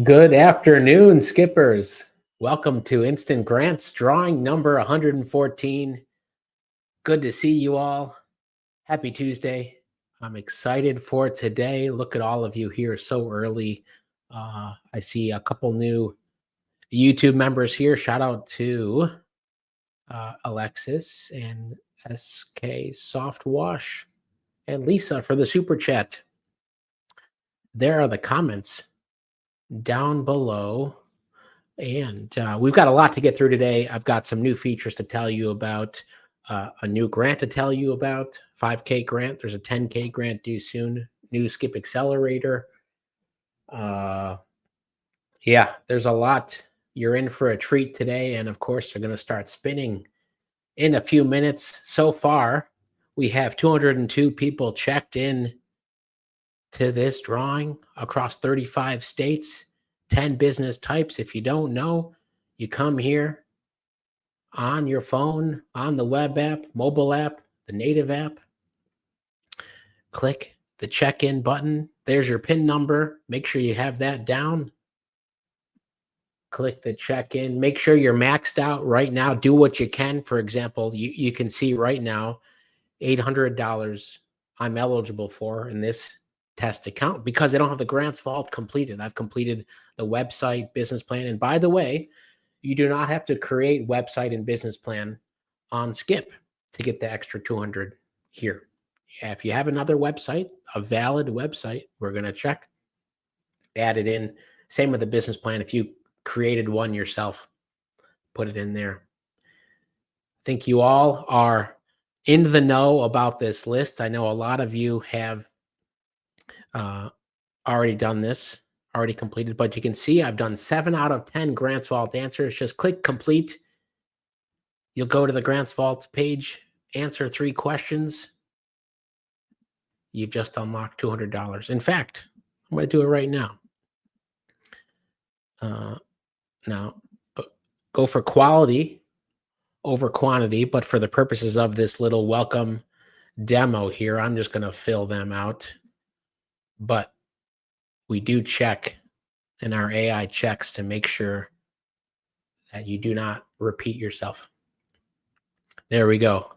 Good afternoon, skippers. Welcome to Instant Grants drawing number 114. Good to see you all. Happy Tuesday. I'm excited for today. Look at all of you here so early. I see a couple new YouTube members here. Shout out to Alexis and SK Soft Wash and Lisa for the super chat. There are the comments down below. And we've got a lot to get through today. I've got some new features to tell you about, a new grant to tell you about, 5K grant. There's a 10K grant due soon, new Skip Accelerator. Yeah, there's a lot. You're in for a treat today. And of course, they're going to start spinning in a few minutes. So far, we have 202 people checked in to this drawing across 35 states. 10 business types. If you don't know, you come here on your phone, on the web app, mobile app, the native app. Click the check-in button. There's your PIN number. Make sure you have that down. Click the check-in. Make sure you're maxed out right now. Do what you can. For example, you can see right now $800 I'm eligible for in this test account because I don't have the grants vault completed. I've completed the website, business plan. And by the way, you do not have to create website and business plan on Skip to get the extra 200 here. If you have another website, a valid website, we're going to check, add it in. Same with the business plan. If you created one yourself, put it in there. I think you all are in the know about this list. I know a lot of you have already done this, already completed, but you can see I've done 7 out of 10 Grants Vault answers. Just click complete. You'll go to the Grants Vault page, answer 3 questions. You've just unlocked $200. In fact, I'm going to do it right now. Now, go for quality over quantity, but for the purposes of this little welcome demo here, I'm just going to fill them out. But we do check, and our AI checks to make sure that you do not repeat yourself. There we go.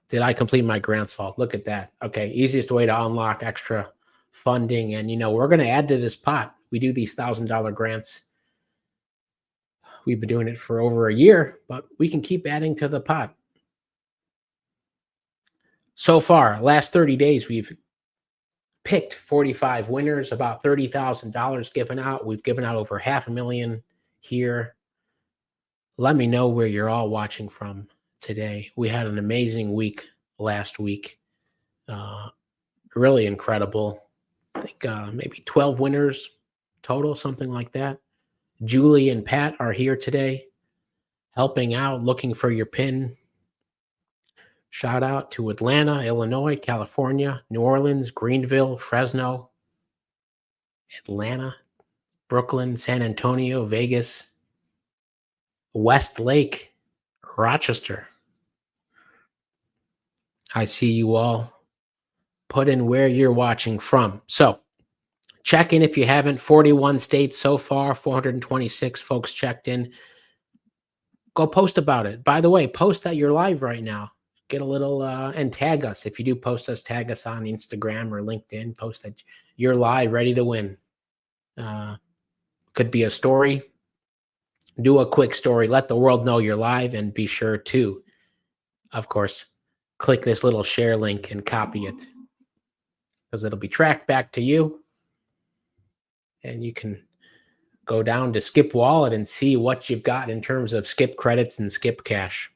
Did I complete my grants vault? Look at that. Okay, easiest way to unlock extra funding. And, we're going to add to this pot. We do these $1,000 grants. We've been doing it for over a year, but we can keep adding to the pot. So far, last 30 days, we've picked 45 winners, about $30,000 given out. We've given out over $500,000 here. Let me know where you're all watching from today. We had an amazing week last week. Really incredible. I think maybe 12 winners total, something like that. Julie and Pat are here today, helping out, looking for your PIN. Shout out to Atlanta, Illinois, California, New Orleans, Greenville, Fresno, Atlanta, Brooklyn, San Antonio, Vegas, Westlake, Rochester. I see you all. Put in where you're watching from. So check in if you haven't. 41 states so far, 426 folks checked in. Go post about it. By the way, post that you're live right now. Get a little and tag us. If you do post us, tag us on Instagram or LinkedIn. Post that you're live, ready to win. Could be a story. Do a quick story. Let the world know you're live, and be sure to, of course, click this little share link and copy it, because it'll be tracked back to you. And you can go down to Skip Wallet and see what you've got in terms of Skip credits and Skip cash.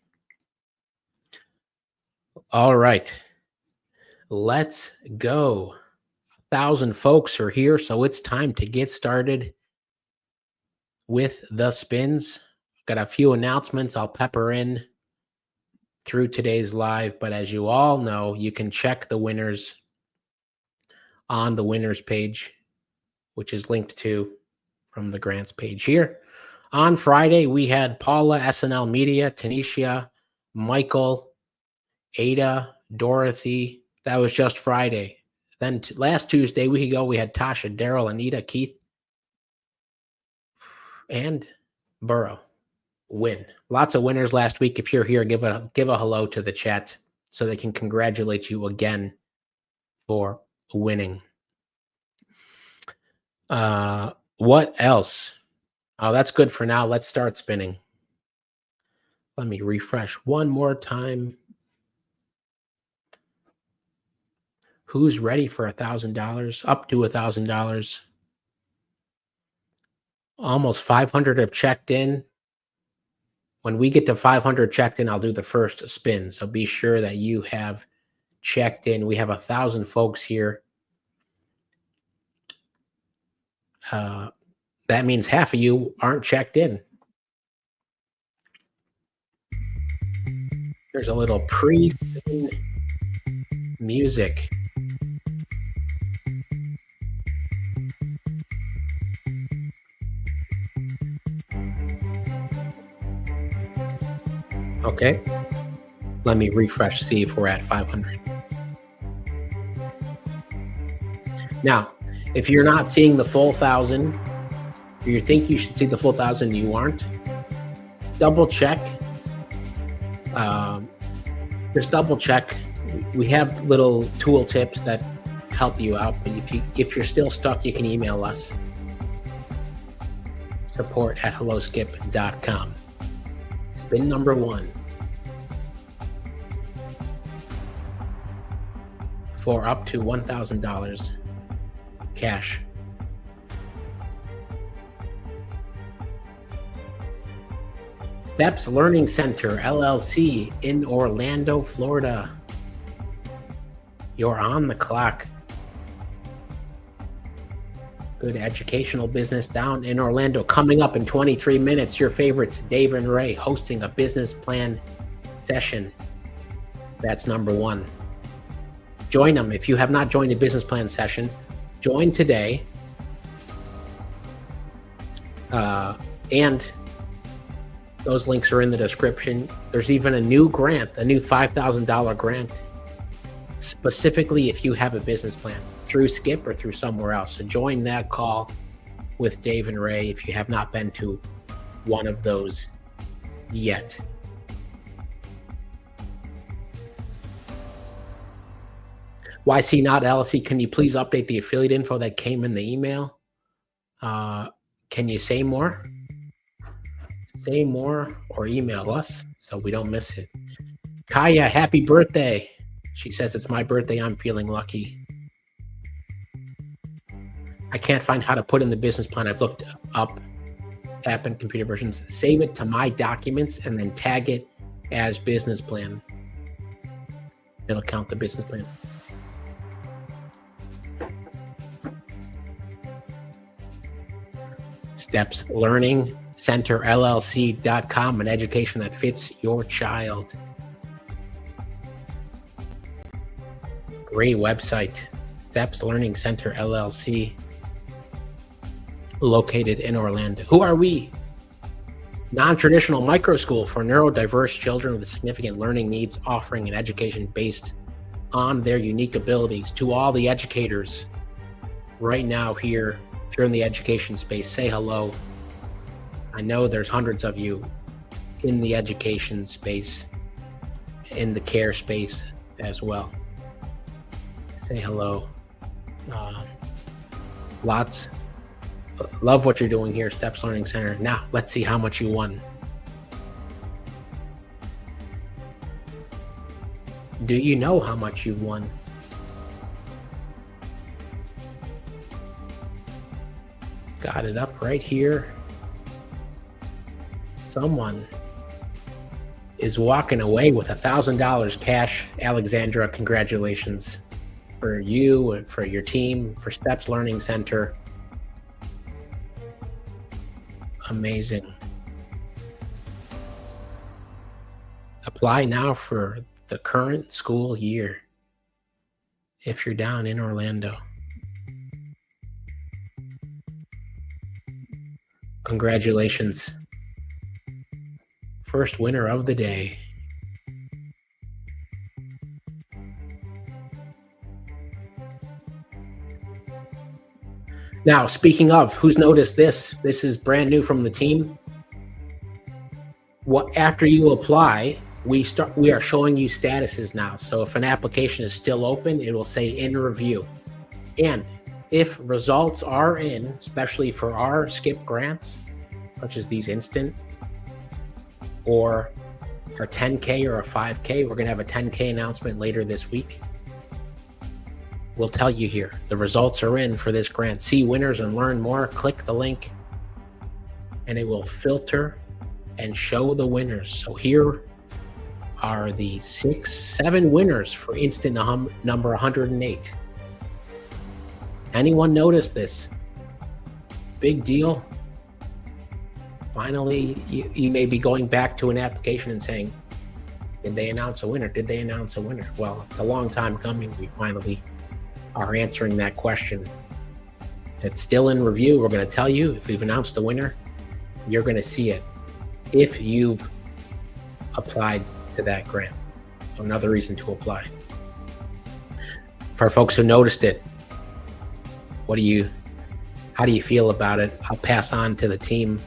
All right, let's go. 1,000 folks are here, so it's time to get started with the spins. Got a few announcements I'll pepper in through today's live, but as you all know, you can check the winners on the winners page, which is linked to from the grants page here. On Friday, we had Paula, SNL Media, Tanisha, Michael, Ada, Dorothy. That was just Friday. Then last Tuesday, week ago, we had Tasha, Daryl, Anita, Keith, and Burrow win. Lots of winners last week. If you're here, give a hello to the chat so they can congratulate you again for winning. What else? Oh, that's good for now. Let's start spinning. Let me refresh one more time. Who's ready for $1,000? Up to $1,000. Almost 500 have checked in. When we get to 500 checked in, I'll do the first spin. So be sure that you have checked in. We have 1,000 folks here. That means half of you aren't checked in. There's a little pre-spin music. Okay. Let me refresh, see if we're at 500. Now, if you're not seeing the full 1,000, or you think you should see the full 1,000, you aren't, double check. Just double check. We have little tool tips that help you out, but if you're still stuck, you can email us. support@helloskip.com. Spin number 1. For up to $1,000 cash. Steps Learning Center, LLC in Orlando, Florida. You're on the clock. Good educational business down in Orlando. Coming up in 23 minutes, your favorites, Dave and Ray, hosting a business plan session. That's number 1. Join them. If you have not joined the business plan session, join today. And those links are in the description. There's even a new grant, a new $5,000 grant, specifically if you have a business plan through Skip or through somewhere else. So join that call with Dave and Ray if you have not been to one of those yet. YC Not LLC, can you please update the affiliate info that came in the email? Can you say more? Say more or email us so we don't miss it. Kaya, happy birthday. She says, it's my birthday. I'm feeling lucky. I can't find how to put in the business plan. I've looked up app and computer versions. Save it to my documents and then tag it as business plan. It'll count the business plan. Steps Learning Center LLC.com, an education that fits your child. Great website. Steps Learning Center LLC, located in Orlando. Who are we? Non-traditional micro school for neurodiverse children with significant learning needs, offering an education based on their unique abilities. To all the educators right now here, if you're in the education space, say hello. I know there's hundreds of you in the education space, in the care space as well. Say hello. Lots. Love what you're doing here, Steps Learning Center. Now, let's see how much you won. Do you know how much you won? Got it up right here. Someone is walking away with $1,000 cash. Alexandra, congratulations for you and for your team, for Steps Learning Center. Amazing. Apply now for the current school year if you're down in Orlando. Congratulations. First winner of the day. Now, speaking of, who's noticed this? This is brand new from the team. After you apply, we are showing you statuses now. So if an application is still open, it will say in review. And if results are in, especially for our skip grants, such as these instant or our 10K or a 5K, we're going to have a 10K announcement later this week. We'll tell you here, the results are in for this grant. See winners and learn more. Click the link and it will filter and show the winners. So here are the 7 winners for instant number 108. Anyone notice this? Big deal. Finally, you may be going back to an application and saying, did they announce a winner? Did they announce a winner? Well, it's a long time coming. We finally are answering that question. It's still in review. We're going to tell you if we've announced a winner, you're going to see it if you've applied to that grant. So another reason to apply. For folks who noticed it, how do you feel about it? I'll pass on to the team.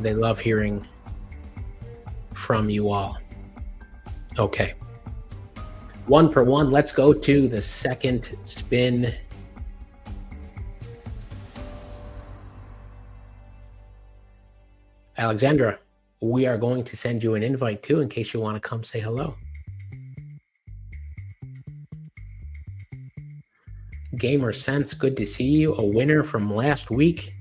They love hearing from you all. Okay. 1 for 1. Let's go to the second spin. Alexandra, we are going to send you an invite too in case you want to come say hello. Gamer Sense, good to see you. A winner from last week.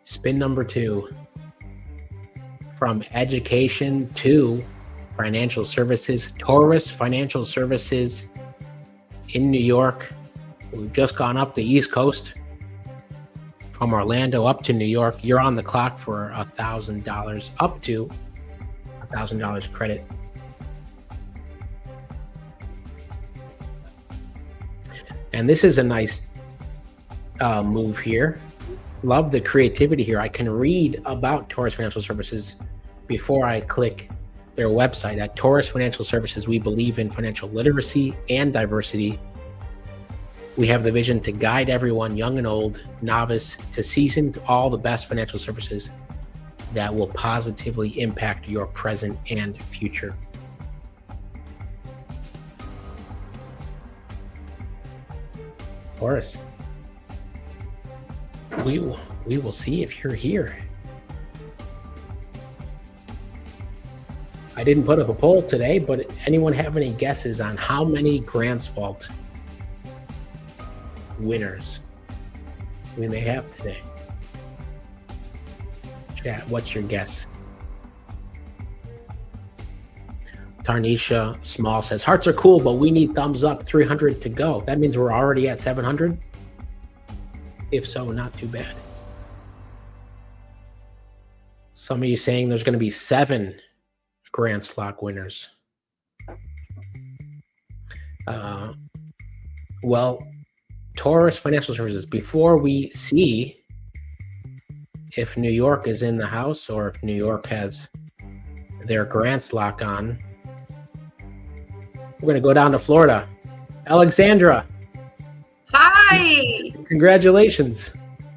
Spin number 2. From education to financial services, Taurus Financial Services in New York. We've just gone up the East Coast from Orlando up to New York. You're on the clock for $1,000, up to $1,000 credit. And this is a nice move here. Love the creativity here. I can read about Taurus Financial Services before I click their website. At Taurus Financial Services, we believe in financial literacy and diversity. We have the vision to guide everyone, young and old, novice to seasoned, to all the best financial services that will positively impact your present and future. Taurus, we will see if you're here. I didn't put up a poll today, but anyone have any guesses on how many Grants Vault winners we may have today? Chat, what's your guess? Tarnisha Small says, hearts are cool, but we need thumbs up, 300 to go. That means we're already at 700? If so, not too bad. Some of you saying there's going to be 7 Grand Slot winners. Well, Taurus Financial Services, before we see if New York is in the house or if New York has their grants lock on, we're going to go down to Florida. Alexandra. Hi. Congratulations.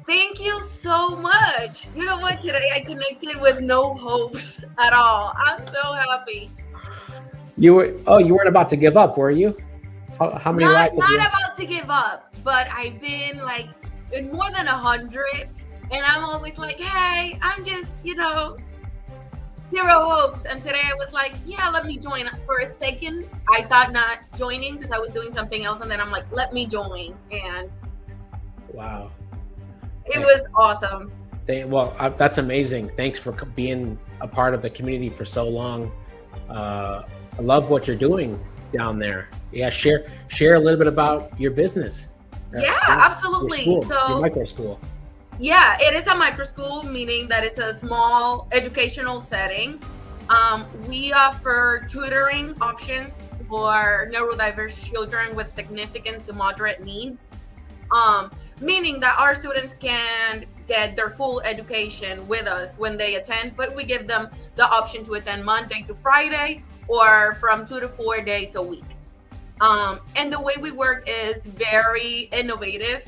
Thank you so much. You know what? Today I connected with no hopes at all. I'm so happy. You weren't about to give up, were you? How many rides? Not about to give up, but I've been like in more than 100, and I'm always like, hey, I'm just, zero hopes. And today I was like, yeah, let me join. For a second, I thought not joining because I was doing something else, and then I'm like, let me join. And wow, it was awesome. That's amazing. Thanks for being a part of the community for so long. I love what you're doing down there. Yeah, share a little bit about your business. Yeah, absolutely. Your micro school. Yeah, it is a micro school, meaning that it's a small educational setting. We offer tutoring options for neurodiverse children with significant to moderate needs. meaning that our students can get their full education with us when they attend, but we give them the option to attend Monday to Friday or from 2 to 4 days a week. And the way we work is very innovative.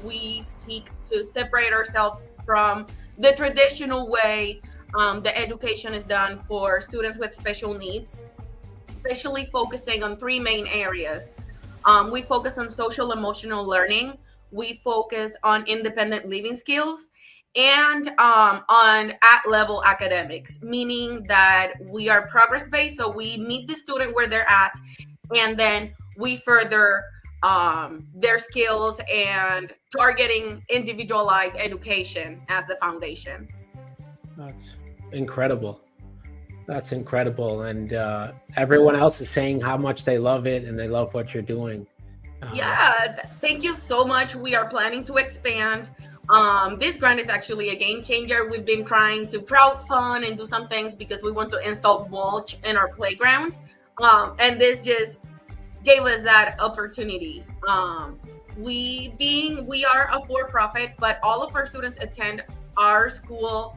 We seek to separate ourselves from the traditional way the education is done for students with special needs, especially focusing on three main areas. We focus on social emotional learning, we focus on independent living skills, and on at-level academics, meaning that we are progress-based, so we meet the student where they're at, and then we further their skills and targeting individualized education as the foundation. That's incredible. That's incredible. And everyone else is saying how much they love it and they love what you're doing. Yeah, thank you so much. We are planning to expand. This grant is actually a game changer. We've been trying to crowdfund and do some things because we want to install mulch in our playground. And this just gave us that opportunity. We are a for-profit, but all of our students attend our school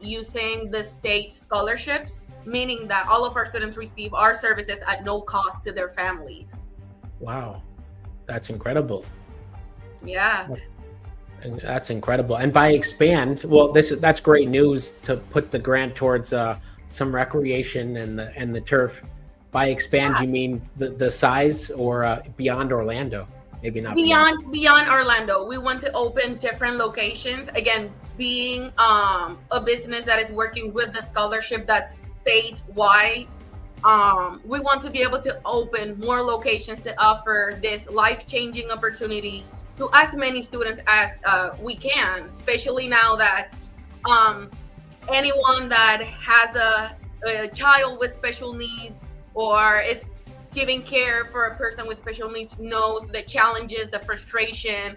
using the state scholarships, meaning that all of our students receive our services at no cost to their families. Wow, that's incredible. Yeah. And that's incredible. And by expand, well, that's great news to put the grant towards some recreation and the turf. By expand, you mean the size or beyond Orlando? Maybe not beyond Orlando. We want to open different locations. Again, being a business that is working with the scholarship that's statewide, we want to be able to open more locations to offer this life-changing opportunity to as many students as we can, especially now that anyone that has a child with special needs or is giving care for a person with special needs knows the challenges, the frustration,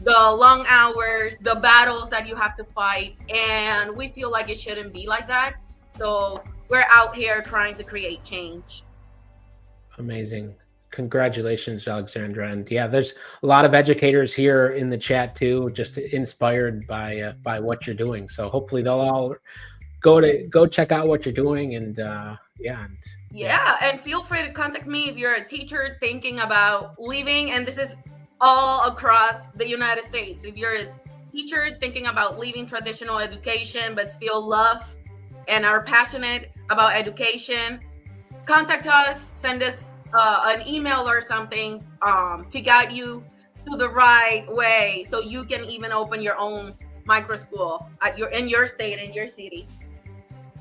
the long hours, the battles that you have to fight. And we feel like it shouldn't be like that. So we're out here trying to create change. Amazing. Congratulations, Alexandra. And yeah, there's a lot of educators here in the chat too, just inspired by what you're doing. So hopefully they'll all go check out what you're doing. And and feel free to contact me if you're a teacher thinking about leaving. And this is all across the United States. If you're a teacher thinking about leaving traditional education but still love and are passionate about education, contact us, send us an email or something to guide you to the right way so you can even open your own micro school in your state, in your city.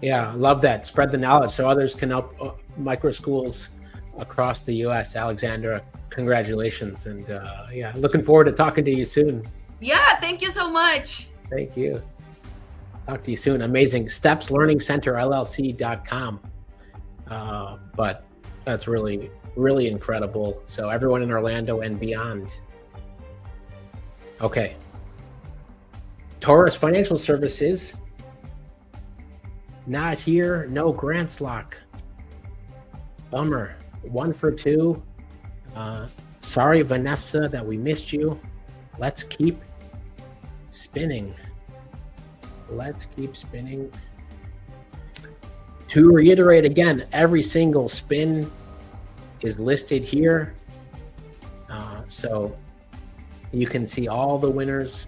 Yeah, love that. Spread the knowledge so others can help micro schools across the U.S. Alexandra, congratulations. And looking forward to talking to you soon. Yeah, thank you so much. Thank you. Talk to you soon. Amazing. StepsLearningCenterLLC.com. But that's really, really incredible. So everyone in Orlando and beyond. Okay. Taurus Financial Services. Not here. No grants lock. Bummer. 1 for 2. Sorry, Vanessa, that we missed you. Let's keep spinning. Let's keep spinning. To reiterate again, every single spin is listed here. So you can see all the winners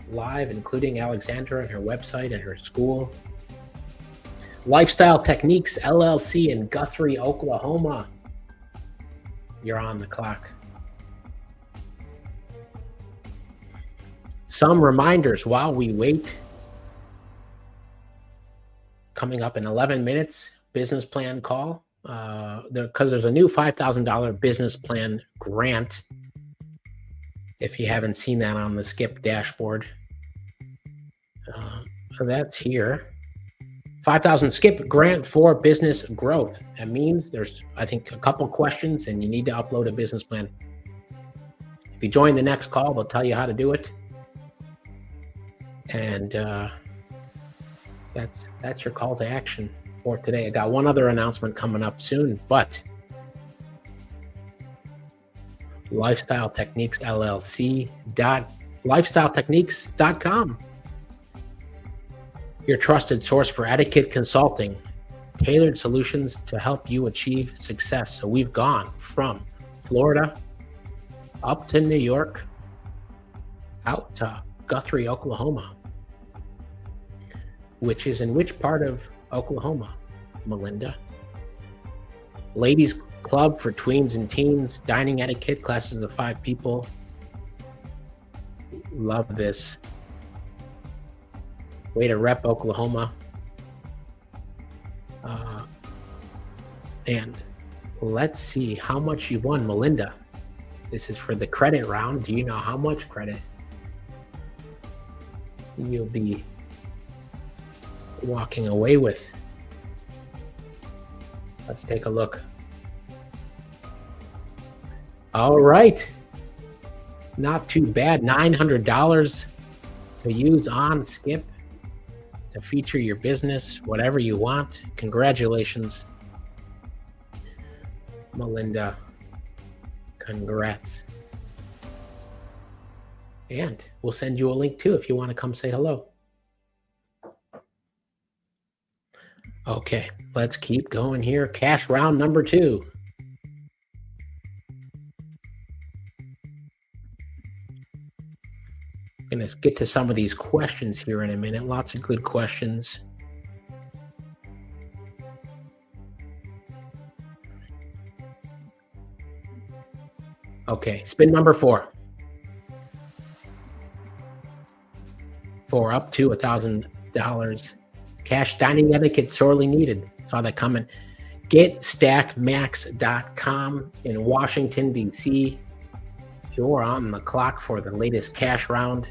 live, including Alexandra and her website and her school. Lifestyle Techniques LLC in Guthrie, Oklahoma. You're on the clock. Some reminders while we wait. Coming up in 11 minutes, business plan call. Because there's a new $5,000 business plan grant. If you haven't seen that on the Skip dashboard. That's here. 5,000 Skip grant for business growth. That means there's, I think, a couple questions and you need to upload a business plan. If you join the next call, they'll tell you how to do it. And that's your call to action for today. I got one other announcement coming up soon, but Lifestyle Techniques LLC. LifestyleTechniques.com. Your trusted source for etiquette consulting, tailored solutions to help you achieve success. So we've gone from Florida up to New York, out to Guthrie, Oklahoma, which is in which part of Oklahoma, Melinda? Ladies club for tweens and teens, dining etiquette, classes of 5 people. Love this. Way to rep Oklahoma. And let's see how much you've won, Melinda. This is for the credit round. Do you know how much credit you'll be walking away with? Let's take a look. All right. Not too bad. $900 to use on Skip to feature your business, whatever you want. Congratulations, Melinda. Congrats. And we'll send you a link too if you want to come say hello. Okay, let's keep going here. Cash round number 2. I'm going to get to some of these questions here in a minute. Lots of good questions. Okay, spin number 4. For up to $1,000. Cash dining etiquette sorely needed. Saw that coming. GetStackMax.com in Washington, D.C. You're on the clock for the latest cash round.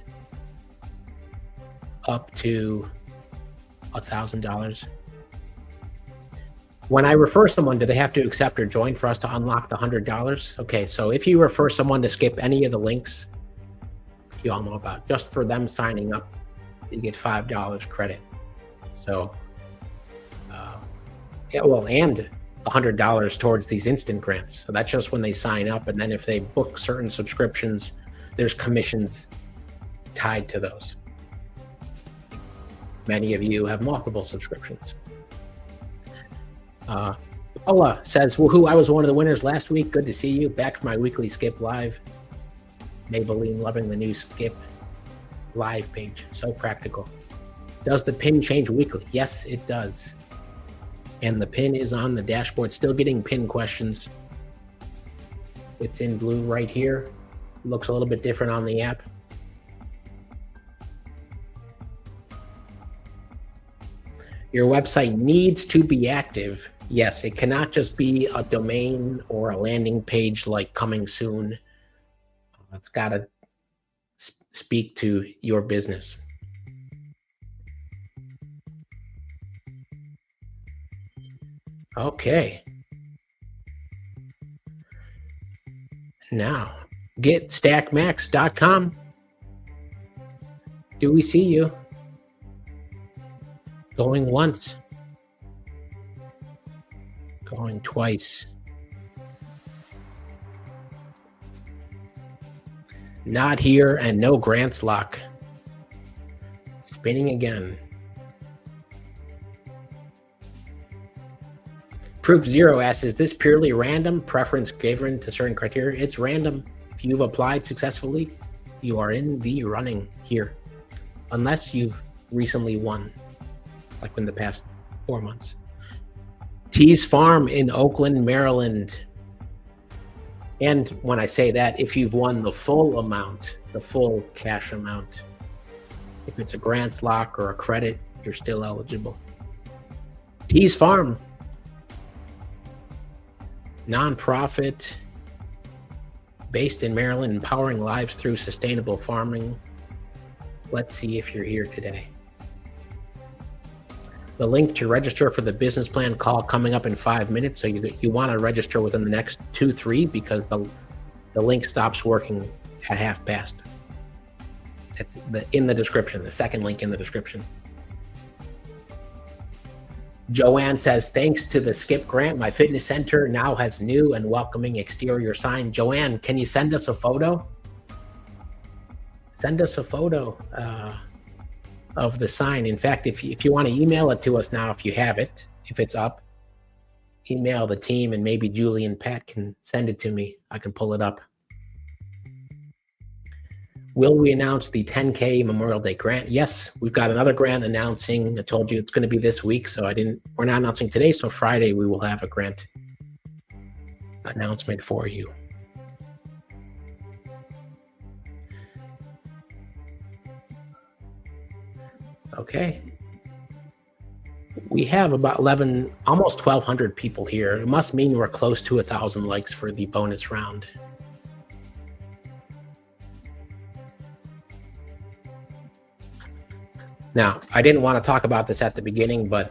Up to $1,000. When I refer someone, do they have to accept or join for us to unlock the $100? Okay, so if you refer someone to skip any of the links you all know about, just for them signing up, you get $5 credit. So, yeah, well, and $100 towards these instant grants. So that's just when they sign up. And then if they book certain subscriptions, there's commissions tied to those. Many of you have multiple subscriptions. Paula says, woohoo, I was one of the winners last week. Good to see you. Back for my weekly Skip Live. Maybelline loving the new Skip Live page. So practical. Does the pin change weekly? Yes, it does. And the pin is on the dashboard. Still getting pin questions. It's in blue right here. Looks a little bit different on the app. Your website needs to be active. Yes, it cannot just be a domain or a landing page like coming soon. It's got to speak to your business. Okay. Now, GetStackMax.com. Do we see you? Going once. Going twice. Not here and no grants lock. Spinning again. Proof Zero asks, is this purely random preference given to certain criteria? It's random. If you've applied successfully, you are in the running here. Unless you've recently won, like in the past 4 months. Tees Farm in Oakland, Maryland. And when I say that, if you've won the full amount, the full cash amount, if it's a grants lock or a credit, you're still eligible. Tees Farm. Nonprofit based in Maryland, empowering lives through sustainable farming. Let's see if you're here today. The link to register for the business plan call coming up in 5 minutes. So you want to register within the next 2-3 because the link stops working at 1/2 past. It's in the description, the second link in the description. Joanne says, thanks to the Skip grant, my fitness center now has new and welcoming exterior sign. Joanne, can you send us a photo? Send us a photo of the sign. In fact, if you want to email it to us now, if you have it, if it's up, email the team and maybe Julie and Pat can send it to me. I can pull it up. Will we announce the 10K Memorial Day grant? Yes, we've got another grant announcing. I told you it's going to be this week, so we're not announcing today. So Friday we will have a grant announcement for you. Okay. We have about almost 1,200 people here. It must mean we're close to 1,000 likes for the bonus round. Now, I didn't want to talk about this at the beginning, but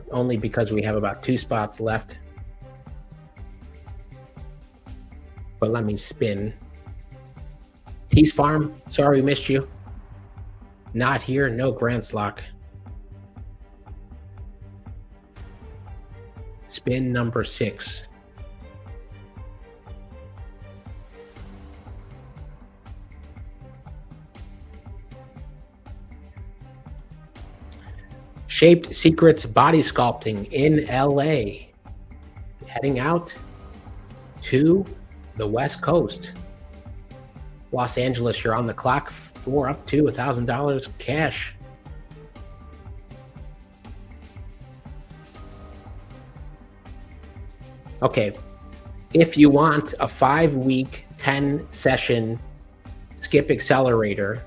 only because we have about 2 spots left. But let me spin. Tease Farm, sorry we missed you. Not here, no grants lock. Spin number 6. Shaped Secrets Body Sculpting in LA. Heading out to the West Coast. Los Angeles, you're on the clock for up to $1,000 cash. Okay, if you want a 5-week, 10-session skip accelerator,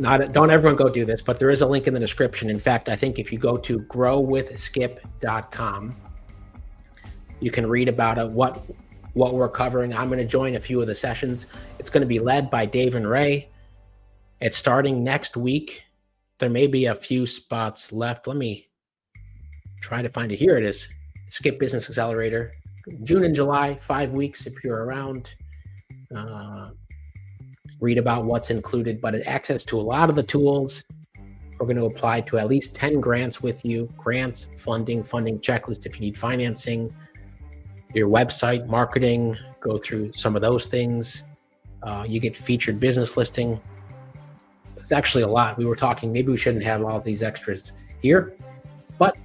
don't everyone go do this, but there is a link in the description. In fact, I think if you go to growwithskip.com, you can read about it, what we're covering. I'm going to join a few of the sessions. It's going to be led by Dave and Ray. It's starting next week. There may be a few spots left. Let me try to find it. Here it is. Skip Business Accelerator. June and July, 5 weeks if you're around. Read about what's included, but access to a lot of the tools. We're going to apply to at least 10 grants with you. Grants, funding checklist if you need financing, your website, marketing, go through some of those things. You get featured business listing. It's actually a lot. We were talking, maybe we shouldn't have all these extras here, but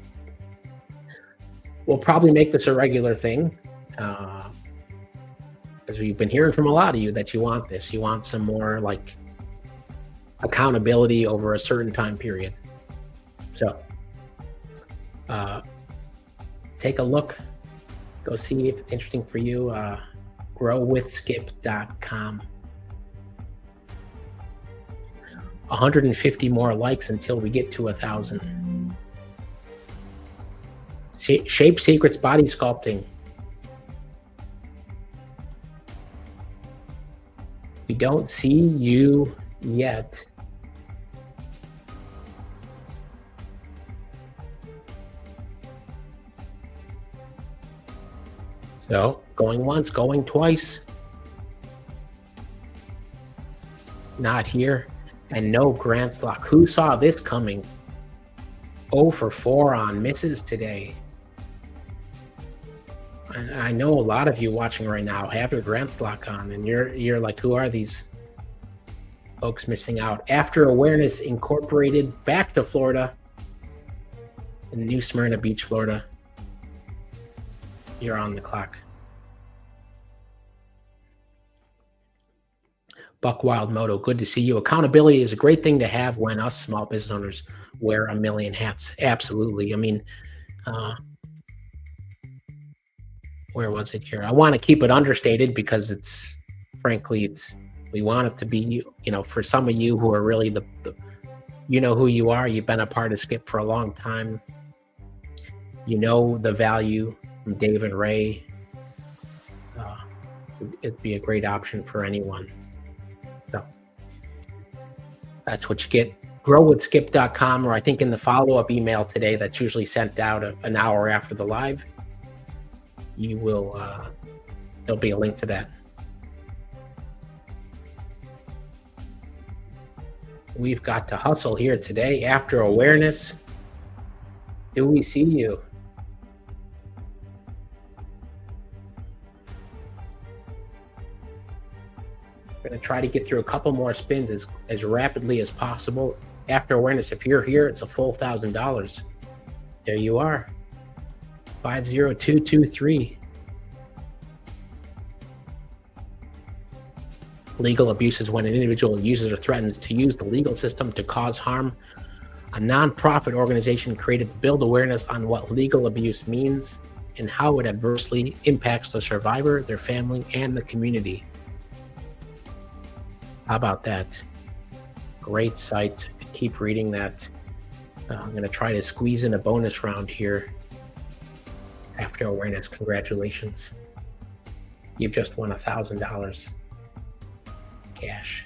we'll probably make this a regular thing. Because we've been hearing from a lot of you that you want this. You want some more like accountability over a certain time period. So take a look. Go see if it's interesting for you. Growwithskip.com. 150 more likes until we get to 1,000. Shape Secrets Body Sculpting. We don't see you yet. So going once, going twice. Not here. And no grants lock. Who saw this coming? 0 for 4 on misses today. I know a lot of you watching right now have your grants lock on, and you're like, who are these folks missing out? After Awareness Incorporated, back to Florida, in New Smyrna Beach, Florida. You're on the clock. Buck Wild Moto, good to see you. Accountability is a great thing to have when us small business owners wear a million hats. Absolutely. I mean, where was it here? I want to keep it understated because we want it to be, for some of you who are really you know who you are. You've been a part of Skip for a long time. You know the value from Dave and Ray. It'd be a great option for anyone. So that's what you get. Growwithskip.com, or I think in the follow-up email today that's usually sent out an hour after the live, you will there'll be a link to that. We've got to hustle here today. After awareness, do we see you? We're going to try to get through a couple more spins as rapidly as possible. After awareness, if you're here, it's a full $1,000. There you are. 50223. Legal abuse is when an individual uses or threatens to use the legal system to cause harm. A nonprofit organization created to build awareness on what legal abuse means and how it adversely impacts the survivor, their family, and the community. How about that? Great site. Keep reading that. I'm going to try to squeeze in a bonus round here. After awareness, congratulations. You've just won $1,000 cash.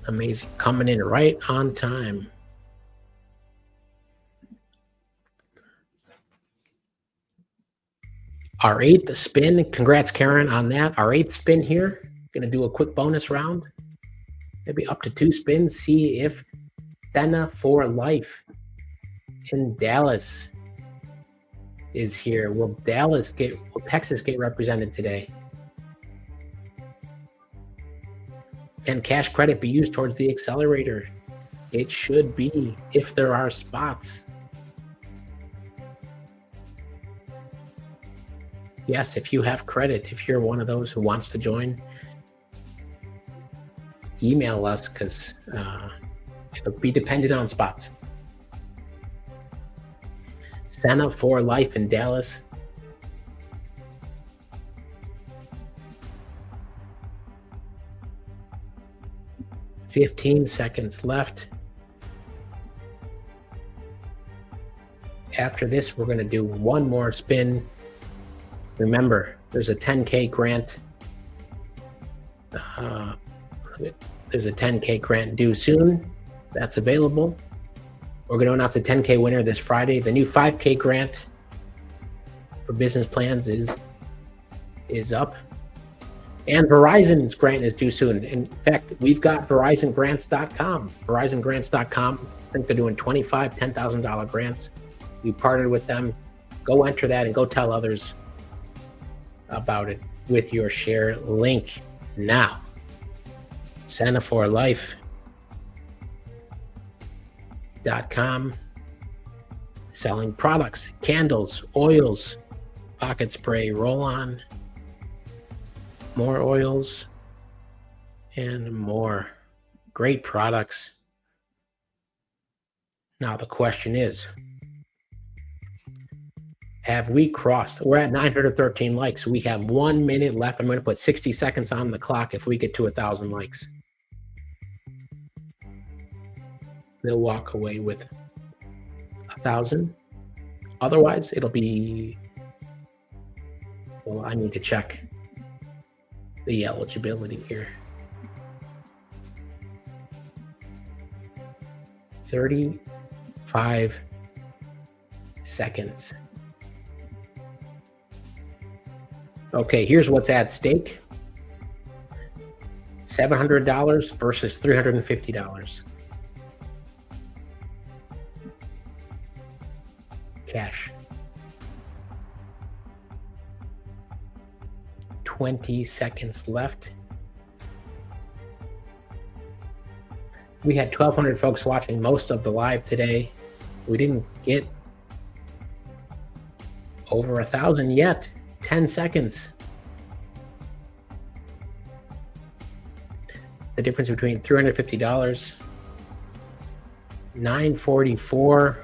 Amazing. Coming in right on time. Our 8th spin. Congrats, Karen, on that. Our 8th spin here. Going to do a quick bonus round. Maybe up to 2 spins. See if Senna for Life in Dallas is here. Will Texas get represented today? Can cash credit be used towards the accelerator? It should be, if there are spots. Yes, if you have credit, if you're one of those who wants to join, email us, because it'll be dependent on spots. Senna for Life in Dallas. $15 seconds left. After this, we're going to do one more spin. Remember, there's a 10K grant. There's a 10K grant due soon. That's available. We're going to announce a 10K winner this Friday. The new 5K grant for business plans is up. And Verizon's grant is due soon. In fact, we've got VerizonGrants.com. VerizonGrants.com. I think they're doing $25,000, $10,000 grants. We partnered with them. Go enter that and go tell others about it with your share link now. Senna for Life.com. Selling products, candles, oils, pocket spray, roll-on, more oils, and more great products. Now the question is, have we crossed? We're at 913 likes. We have 1 minute left. I'm going to put 60 seconds on the clock if we get to 1,000 likes. They'll walk away with 1,000. Otherwise, it'll be, well, I need to check the eligibility here. 35 seconds. Okay, here's what's at stake. $700 versus $350. Cash. 20 seconds left. We had 1,200 folks watching most of the live today. We didn't get over 1,000 yet. 10 seconds. The difference between $350, $944.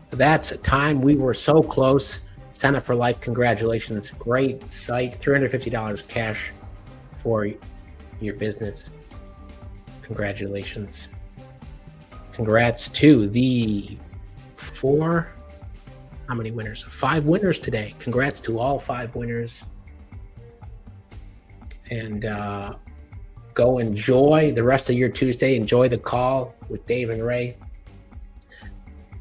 That's a time. We were so close. Senna for Life, congratulations. Great site. $350 cash for your business. Congratulations. Congrats to the how many winners? 5 winners today. Congrats to all 5 winners. And go enjoy the rest of your Tuesday. Enjoy the call with Dave and Ray.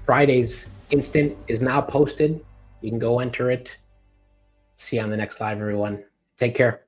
Friday's instant is now posted. You can go enter it. See you on the next live, everyone. Take care.